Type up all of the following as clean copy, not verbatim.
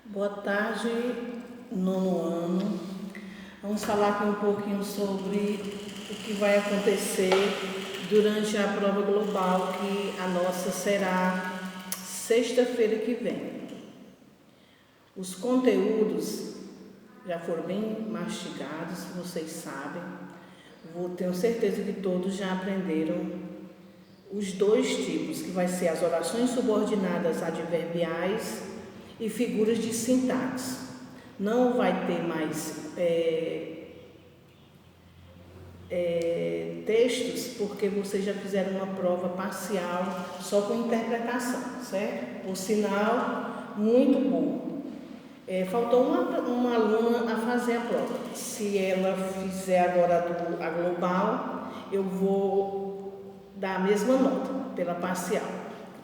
Boa tarde, nono ano. Vamos falar aqui um pouquinho sobre o que vai acontecer durante a prova global, que a nossa será sexta-feira que vem. Os conteúdos já foram bem mastigados, vocês sabem. Tenho certeza que todos já aprenderam os dois tipos, que vai ser as orações subordinadas adverbiais e figuras de sintaxe. Não vai ter mais textos, porque vocês já fizeram uma prova parcial só com interpretação, certo? Por sinal, muito bom. Faltou uma aluna a fazer a prova. Se ela fizer agora a global, eu vou dar a mesma nota pela parcial,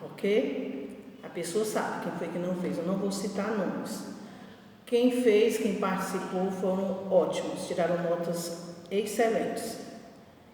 ok? A pessoa sabe quem foi que não fez, eu não vou citar nomes. Quem fez, quem participou foram ótimos, tiraram notas excelentes.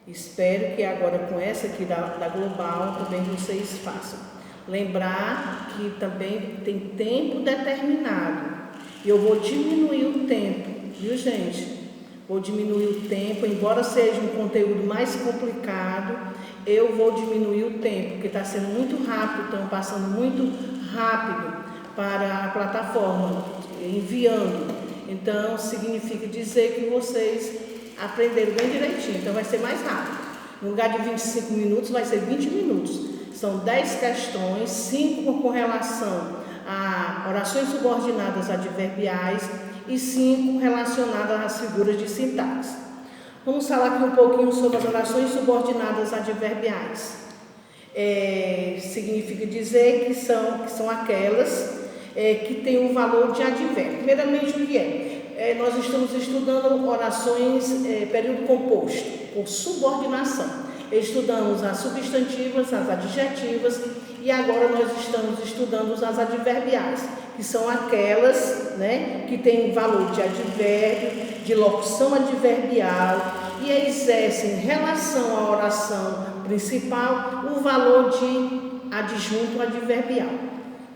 Espero que agora com essa aqui da global também vocês façam. Lembrar que também tem tempo determinado. E eu vou diminuir o tempo, viu, gente? Vou diminuir o tempo, embora seja um conteúdo mais complicado, eu vou diminuir o tempo, porque está sendo muito rápido, estão passando muito rápido para a plataforma, enviando. Então, significa dizer que vocês aprenderam bem direitinho, então vai ser mais rápido. No lugar de 25 minutos, vai ser 20 minutos. São 10 questões, 5 com relação a orações subordinadas adverbiais e 5 relacionadas às figuras de sintaxe. Vamos falar aqui um pouquinho sobre as orações subordinadas adverbiais. Significa dizer que são aquelas que têm um valor de advérbio. Primeiramente, o que é? Nós estamos estudando orações período composto, por subordinação. Estudamos as substantivas, as adjetivas e agora nós estamos estudando as adverbiais, que são aquelas, que têm valor de advérbio, de locução adverbial e exercem em relação à oração principal o valor de adjunto adverbial,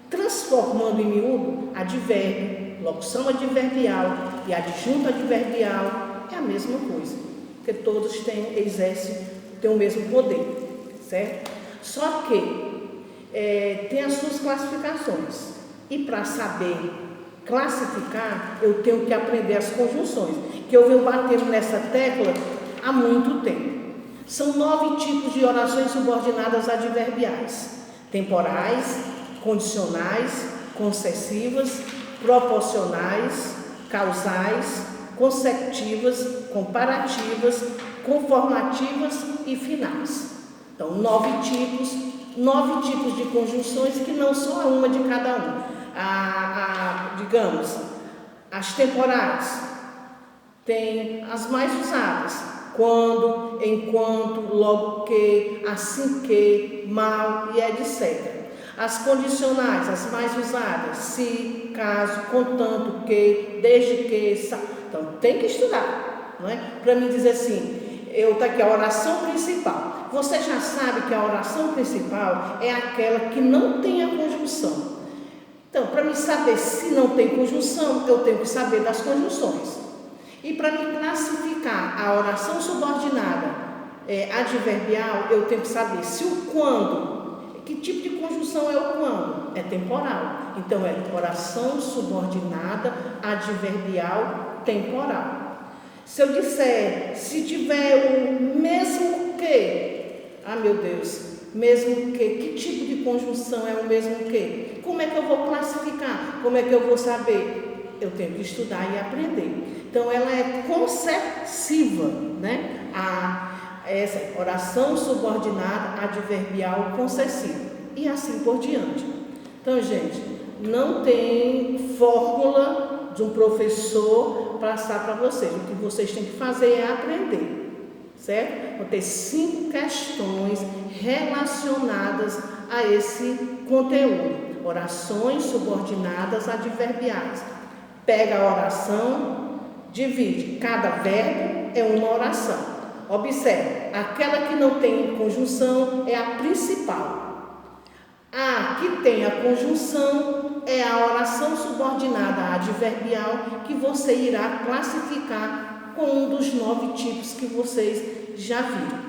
transformando em miúdo advérbio, locução adverbial e adjunto adverbial é a mesma coisa, porque todos exercem o mesmo poder, certo? Só que tem as suas classificações e para saber classificar eu tenho que aprender as conjunções, que eu venho batendo nessa tecla há muito tempo. São 9 tipos de orações subordinadas adverbiais: temporais, condicionais, concessivas, proporcionais, causais, consecutivas, comparativas, conformativas e finais. Então, 9 tipos de conjunções, que não só uma de cada um. Digamos, as temporais tem as mais usadas: quando, enquanto, logo que, assim que, mal e etc. As condicionais, as mais usadas: se, caso, contanto que, desde que. Então, tem que estudar, não é? Para mim dizer assim, tá aqui a oração principal. Você já sabe que a oração principal é aquela que não tem a conjunção. Então, para me saber se não tem conjunção, eu tenho que saber das conjunções. E para me classificar a oração subordinada adverbial, eu tenho que saber se o quando, que tipo de conjunção é o quando? É temporal. Então, é oração subordinada adverbial temporal. Se eu disser, se tiver o mesmo que, meu Deus, mesmo que tipo de conjunção é o mesmo que? Como é que eu vou classificar? Como é que eu vou saber? Eu tenho que estudar e aprender. Então, ela é concessiva, essa oração subordinada adverbial concessiva. E assim por diante. Então, gente, não tem fórmula de um professor passar para vocês. O que vocês têm que fazer é aprender, certo? Vão ter 5 questões relacionadas a esse conteúdo. Orações subordinadas adverbiais. Pega a oração, divide. Cada verbo é uma oração. Observe, aquela que não tem conjunção é a principal. A que tem a conjunção é a oração subordinada adverbial que você irá classificar com um dos 9 tipos que vocês já viram,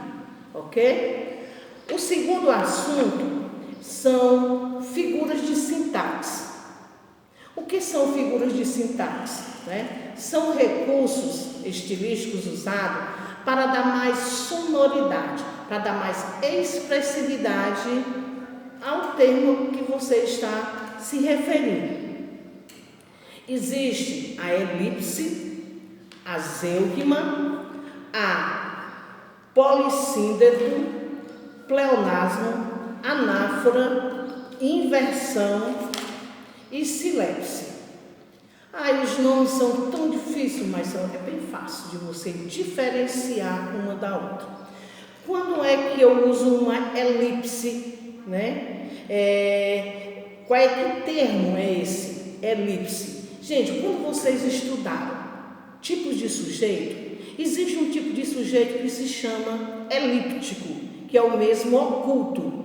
ok? O segundo assunto são figuras de sintaxe. O que são figuras de sintaxe? São recursos estilísticos usados para dar mais sonoridade, para dar mais expressividade ao termo que você está se referindo. Existe a elipse, a zeugma, a polissíndeto, pleonasmo, anáfora, inversão e silepse. Os nomes são tão difíceis, mas é bem fácil de você diferenciar uma da outra. Quando é que eu uso uma elipse, Qual é que termo é esse? Elipse. Gente, quando vocês estudaram tipos de sujeito, existe um tipo de sujeito que se chama elíptico, que é o mesmo oculto,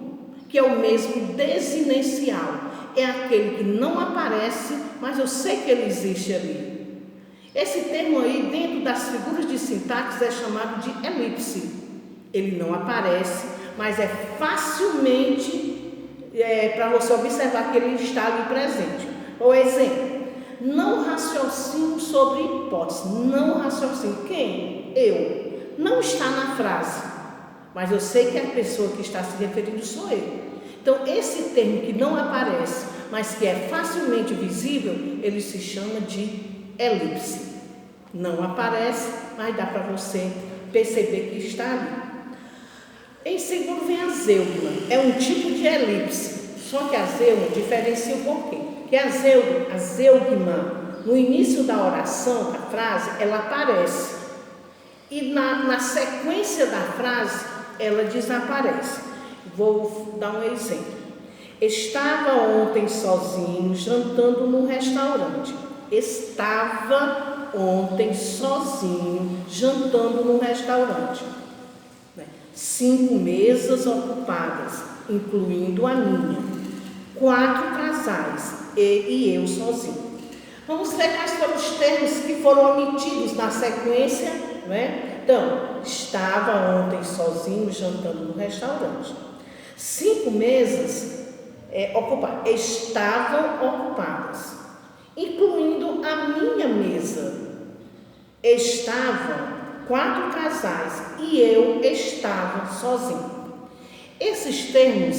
que é o mesmo desinencial. É aquele que não aparece, mas eu sei que ele existe ali. Esse termo aí, dentro das figuras de sintaxe, é chamado de elipse. Ele não aparece, mas é facilmente para você observar que ele está ali presente. Por exemplo, não raciocínio sobre hipótese. Não raciocínio. Quem? Eu. Não está na frase, mas eu sei que a pessoa que está se referindo sou eu. Então, esse termo que não aparece, mas que é facilmente visível, ele se chama de elipse. Não aparece, mas dá para você perceber que está ali. Em segundo vem a zeugma. É um tipo de elipse. Só que a zeugma diferencia o porquê. Que a zeugma, no início da oração, da frase, ela aparece. E na sequência da frase, ela desaparece. Vou dar um exemplo. Estava ontem sozinho, jantando no restaurante. Estava ontem sozinho, jantando no restaurante. 5 mesas ocupadas, incluindo a minha. 4 casais, e eu sozinho. Vamos ver quais foram os termos que foram omitidos na sequência, Então, estava ontem sozinho, jantando no restaurante. 5 mesas ocupadas, estavam ocupadas, incluindo a minha mesa. Estavam 4 casais e eu estava sozinho. Esses termos,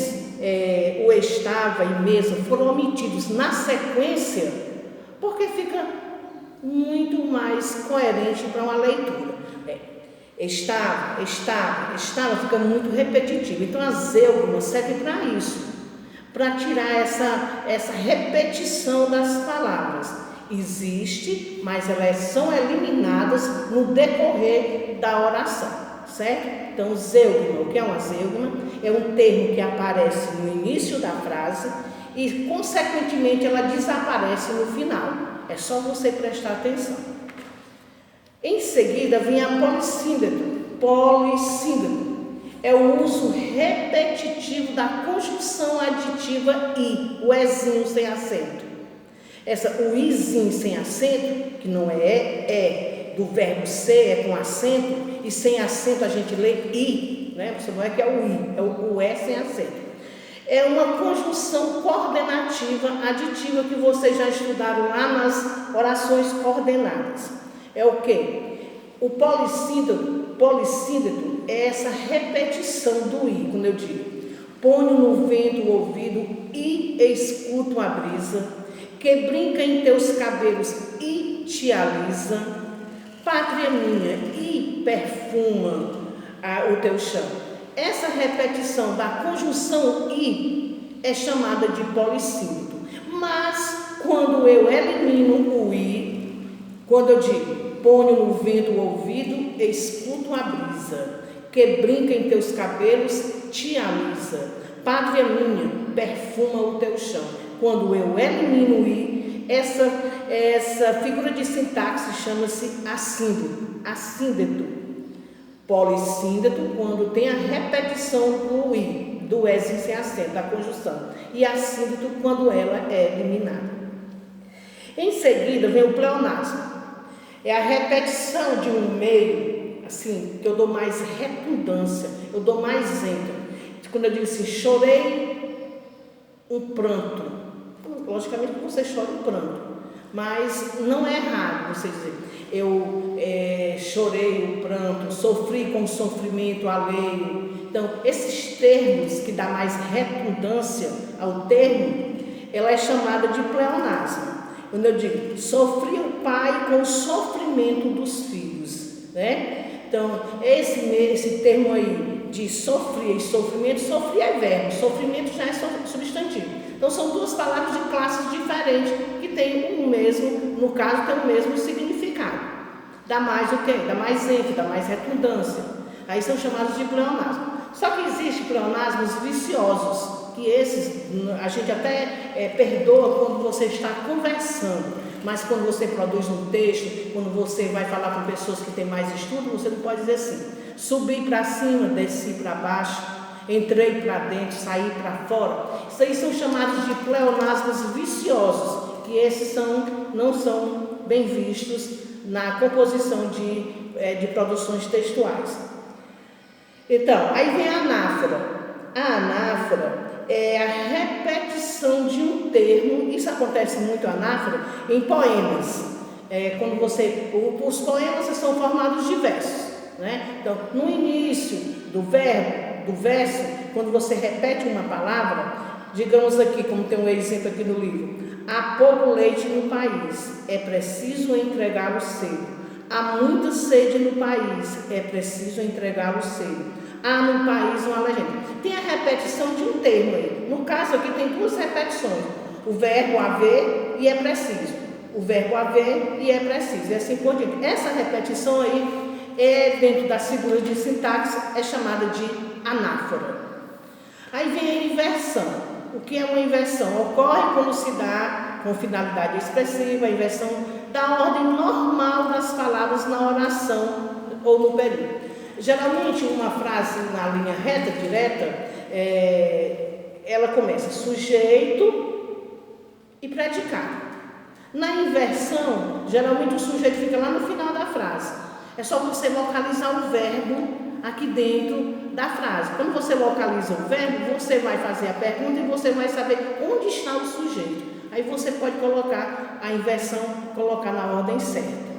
o estava e mesa, foram omitidos na sequência porque fica muito mais coerente para uma leitura. Estava, fica muito repetitivo. Então, a zeugma serve para isso, para tirar essa repetição das palavras. Existe, mas elas são eliminadas no decorrer da oração, certo? Então, zeugma, o que é uma zeugma? É um termo que aparece no início da frase e, consequentemente, ela desaparece no final. É só você prestar atenção. Em seguida, vem a polissíndeto. Polissíndeto é o uso repetitivo da conjunção aditiva i, o ezinho sem acento. O izinho sem acento, que não é do verbo ser, é com acento, e sem acento a gente lê i, Você não é que é o i, é o e sem acento. É uma conjunção coordenativa aditiva que vocês já estudaram lá nas orações coordenadas. É o quê? O polissíndeto é essa repetição do i, quando eu digo: ponho no vento o ouvido e escuto a brisa, que brinca em teus cabelos e te alisa, pátria minha, e perfuma o teu chão. Essa repetição da conjunção i é chamada de polissíndeto. Mas quando eu elimino o i, quando eu digo: ponho no vento o ouvido, escuto a brisa, que brinca em teus cabelos, te alisa, pátria minha, perfuma o teu chão. Quando eu elimino o i, essa figura de sintaxe chama-se assíndeto. Polissíndeto, quando tem a repetição do i, do S sem acento, da conjunção, e a síntese quando ela é eliminada. Em seguida vem o pleonasmo. É a repetição de um meio, assim, que eu dou mais redundância, eu dou mais ênfase. Quando eu digo assim, chorei um pranto, logicamente você chora um pranto, mas não é errado você dizer, eu chorei um pranto, sofri com sofrimento alheio. Então, esses termos que dá mais redundância ao termo, ela é chamada de pleonasmo. Quando eu digo, sofri o pai com o sofrimento dos filhos, né? Então, esse termo aí de sofrer e sofrimento, sofrer é verbo, sofrimento já é substantivo. Então, são duas palavras de classes diferentes que têm o mesmo, no caso, tem o mesmo significado. Dá mais o quê? Dá mais ênfase, dá mais redundância. Aí são chamados de pleonasmo. Só que existem pleonasmos viciosos, que esses a gente até perdoa quando você está conversando, mas quando você produz um texto, quando você vai falar com pessoas que têm mais estudo, você não pode dizer assim, subi para cima, desci para baixo, entrei para dentro, saí para fora. Isso aí são chamados de pleonasmos viciosos, que esses não são bem vistos na composição de produções textuais. Então, aí vem a anáfora. A anáfora é a repetição de um termo, isso acontece muito, anáfora, em poemas. Quando os poemas são formados de versos, né? Então, no início do verso, quando você repete uma palavra, digamos aqui, como tem um exemplo aqui no livro, há pouco leite no país, é preciso entregá-lo cedo. Há muita sede no país, é preciso entregá-lo cedo. Há no país uma legenda. Tem a repetição de um termo aí. No caso aqui tem duas repetições. O verbo haver e é preciso. O verbo haver e é preciso. E assim por diante. Essa repetição aí, dentro das figuras de sintaxe, é chamada de anáfora. Aí vem a inversão. O que é uma inversão? Ocorre quando se dá com finalidade expressiva, a inversão da ordem normal das palavras na oração ou no período. Geralmente, uma frase na linha reta, direta, ela começa sujeito e predicado. Na inversão, geralmente o sujeito fica lá no final da frase. É só você localizar o verbo aqui dentro da frase. Quando você localiza o verbo, você vai fazer a pergunta e você vai saber onde está o sujeito. Aí você pode colocar a inversão, colocar na ordem certa.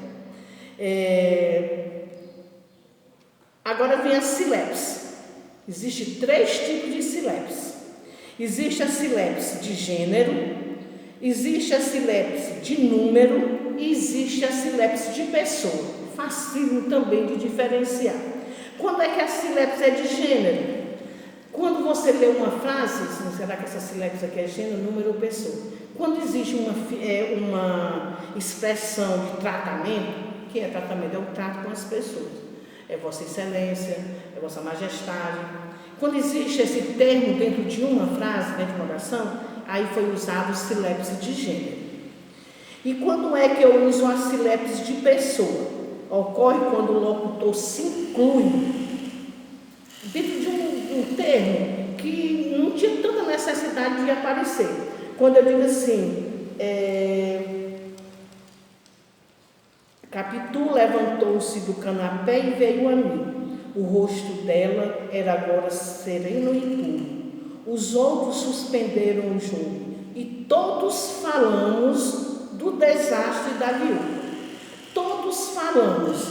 Agora vem a silepse. Existem 3 tipos de silepse. Existe a silepse de gênero, existe a silepse de número e existe a silepse de pessoa. Facílimo também de diferenciar. Quando é que a silepse é de gênero? Quando você lê uma frase, será que essa silepse aqui é gênero, número ou pessoa? Quando existe uma expressão de tratamento, o que é tratamento? É o trato com as pessoas. É Vossa Excelência, é Vossa Majestade. Quando existe esse termo dentro de uma frase, dentro de uma oração, aí foi usado o silepse de gênero. E quando é que eu uso a silepse de pessoa? Ocorre quando o locutor se inclui dentro de um termo que não tinha tanta necessidade de aparecer. Quando eu digo assim, Capitu levantou-se do canapé e veio a mim. O rosto dela era agora sereno e puro. Os outros suspenderam o jogo e todos falamos do desastre da viúva. Todos falamos.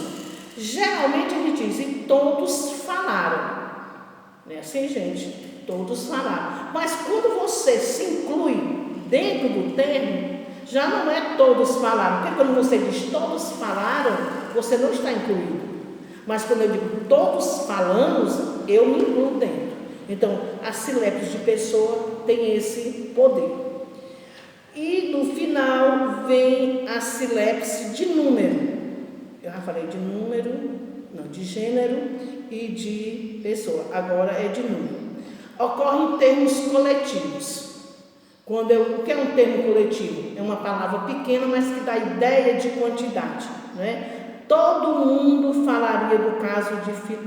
Geralmente a gente diz, e todos falaram. Não é assim, gente? Todos falaram. Mas quando você se inclui dentro do termo, já não é todos falaram. Porque quando você diz todos falaram, você não está incluído. Mas quando eu digo todos falamos, eu me incluo dentro. Então, a silepse de pessoa tem esse poder. E no final vem a silepse de número. Eu já falei de número, não, de gênero e de pessoa. Agora é de número. Ocorre em termos coletivos. O que é um termo coletivo? É uma palavra pequena, mas que dá ideia de quantidade, né? todo mundo falaria do caso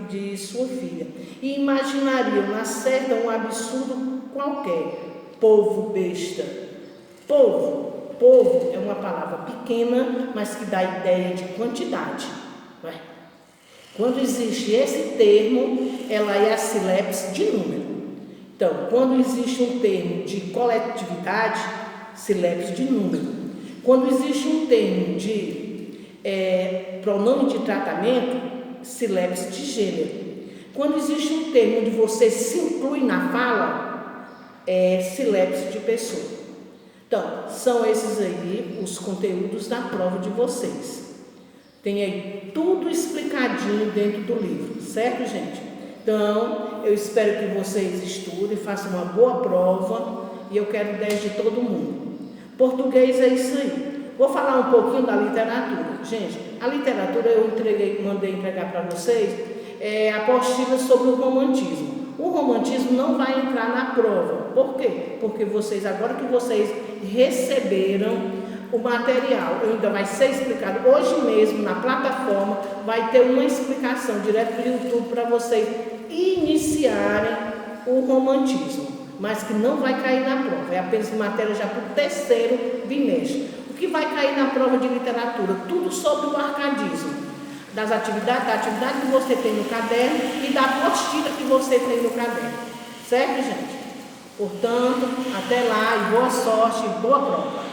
de sua filha e imaginariam na certa um absurdo qualquer. Povo besta. Povo é uma palavra pequena, mas que dá ideia de quantidade. Não é? Quando existe esse termo, ela é a sílabus de número. Então, quando existe um termo de coletividade, sílabus de número. Quando existe um termo de pronome de tratamento, sílabus de gênero. Quando existe um termo onde você se inclui na fala, sílabus de pessoa. Então, são esses aí os conteúdos da prova de vocês. Tem aí tudo explicadinho dentro do livro, certo, gente? Então, eu espero que vocês estudem, façam uma boa prova e eu quero 10 de todo mundo. Português é isso aí. Vou falar um pouquinho da literatura. Gente, a literatura eu mandei entregar para vocês a apostila sobre o romantismo. O romantismo não vai entrar na prova. Por quê? Porque agora que vocês receberam o material, ainda vai ser explicado hoje mesmo na plataforma, vai ter uma explicação direto do YouTube para vocês iniciarem o romantismo, mas que não vai cair na prova, é apenas matéria já para o 3º bimestre. O que vai cair na prova de literatura? Tudo sobre o arcadismo, da atividade que você tem no caderno e da apostila que você tem no caderno, certo, gente? Portanto, até lá e boa sorte e boa prova.